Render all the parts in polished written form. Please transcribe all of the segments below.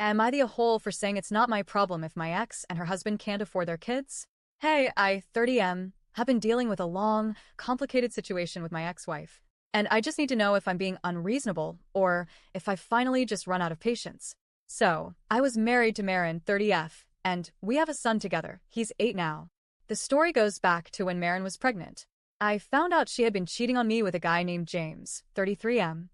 Am I the a hole for saying it's not my problem if my ex and her husband can't afford their kids? Hey, I, 30M, have been dealing with a long, complicated situation with my ex-wife. And I just need to know if I'm being unreasonable or if I finally just run out of patience. So, I was married to Marin, 30F, and we have a son together. He's 8 now. The story goes back to when Marin was pregnant. I found out she had been cheating on me with a guy named James, 33M.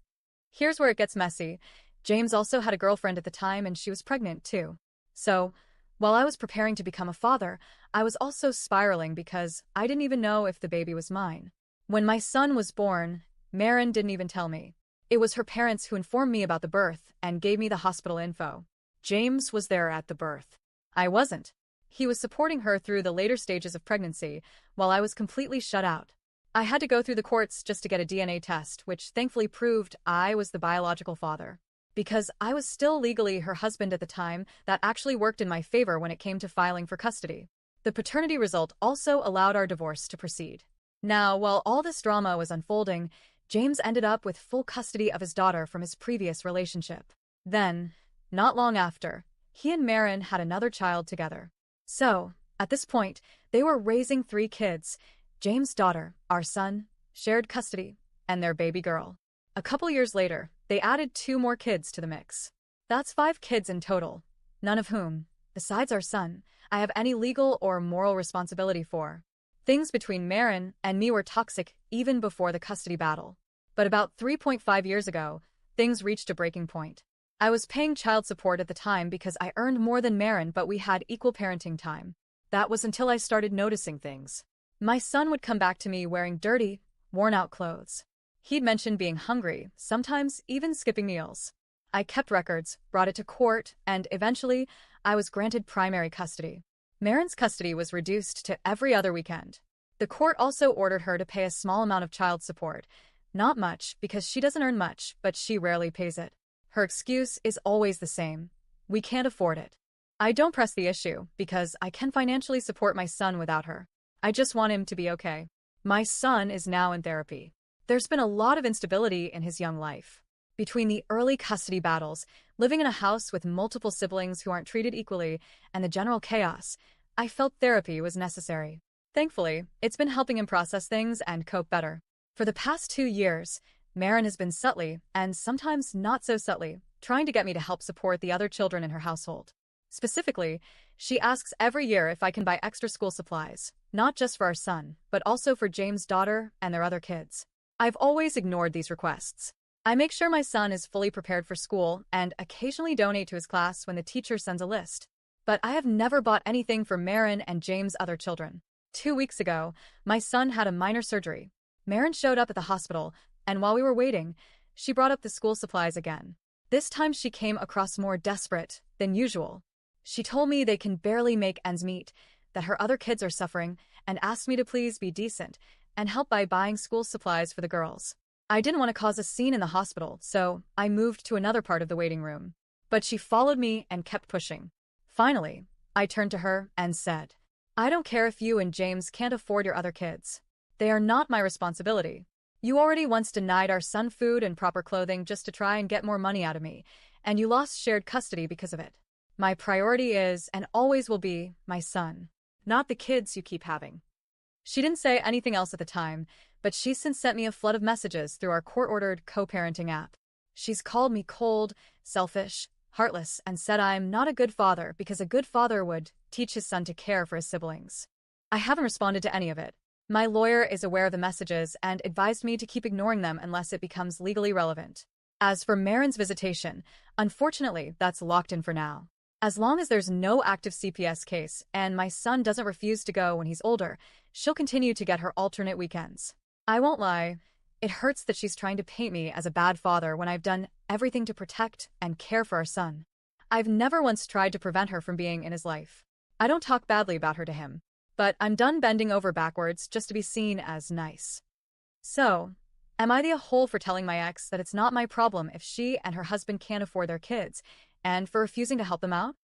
Here's where it gets messy. James also had a girlfriend at the time and she was pregnant too. So, while I was preparing to become a father, I was also spiraling because I didn't even know if the baby was mine. When my son was born, Marin didn't even tell me. It was her parents who informed me about the birth and gave me the hospital info. James was there at the birth. I wasn't. He was supporting her through the later stages of pregnancy, while I was completely shut out. I had to go through the courts just to get a DNA test, which thankfully proved I was the biological father. Because I was still legally her husband at the time, that actually worked in my favor when it came to filing for custody. The paternity result also allowed our divorce to proceed. Now, while all this drama was unfolding, James ended up with full custody of his daughter from his previous relationship. Then, not long after, he and Marin had another child together. So, at this point, they were raising 3 kids: James' daughter, our son, shared custody, and their baby girl. A couple years later, they added 2 more kids to the mix. That's 5 kids in total, none of whom, besides our son, I have any legal or moral responsibility for. Things between Marin and me were toxic even before the custody battle. But about 3.5 years ago, things reached a breaking point. I was paying child support at the time because I earned more than Marin, but we had equal parenting time. That was until I started noticing things. My son would come back to me wearing dirty, worn-out clothes. He'd mention being hungry, sometimes even skipping meals. I kept records, brought it to court, and eventually, I was granted primary custody. Marin's custody was reduced to every other weekend. The court also ordered her to pay a small amount of child support. Not much, because she doesn't earn much, but she rarely pays it. Her excuse is always the same: we can't afford it. I don't press the issue, because I can financially support my son without her. I just want him to be okay. My son is now in therapy. There's been a lot of instability in his young life. Between the early custody battles, living in a house with multiple siblings who aren't treated equally, and the general chaos, I felt therapy was necessary. Thankfully, it's been helping him process things and cope better. For the past 2 years, Marin has been subtly, and sometimes not so subtly, trying to get me to help support the other children in her household. Specifically, she asks every year if I can buy extra school supplies, not just for our son, but also for James' daughter and their other kids. I've always ignored these requests. I make sure my son is fully prepared for school and occasionally donate to his class when the teacher sends a list. But I have never bought anything for Marin and James' other children. 2 weeks ago, my son had a minor surgery. Marin showed up at the hospital, and while we were waiting, she brought up the school supplies again. This time she came across more desperate than usual. She told me they can barely make ends meet, that her other kids are suffering, and asked me to please be decent and help by buying school supplies for the girls. I didn't want to cause a scene in the hospital, so I moved to another part of the waiting room. But she followed me and kept pushing. Finally, I turned to her and said, "I don't care if you and James can't afford your other kids. They are not my responsibility. You already once denied our son food and proper clothing just to try and get more money out of me, and you lost shared custody because of it. My priority is, and always will be, my son, not the kids you keep having." She didn't say anything else at the time, but she's since sent me a flood of messages through our court-ordered co-parenting app. She's called me cold, selfish, heartless, and said I'm not a good father because a good father would teach his son to care for his siblings. I haven't responded to any of it. My lawyer is aware of the messages and advised me to keep ignoring them unless it becomes legally relevant. As for Marin's visitation, unfortunately, that's locked in for now. As long as there's no active CPS case and my son doesn't refuse to go when he's older, she'll continue to get her alternate weekends. I won't lie, it hurts that she's trying to paint me as a bad father when I've done everything to protect and care for our son. I've never once tried to prevent her from being in his life. I don't talk badly about her to him, but I'm done bending over backwards just to be seen as nice. So, am I the a-hole for telling my ex that it's not my problem if she and her husband can't afford their kids, and for refusing to help them out?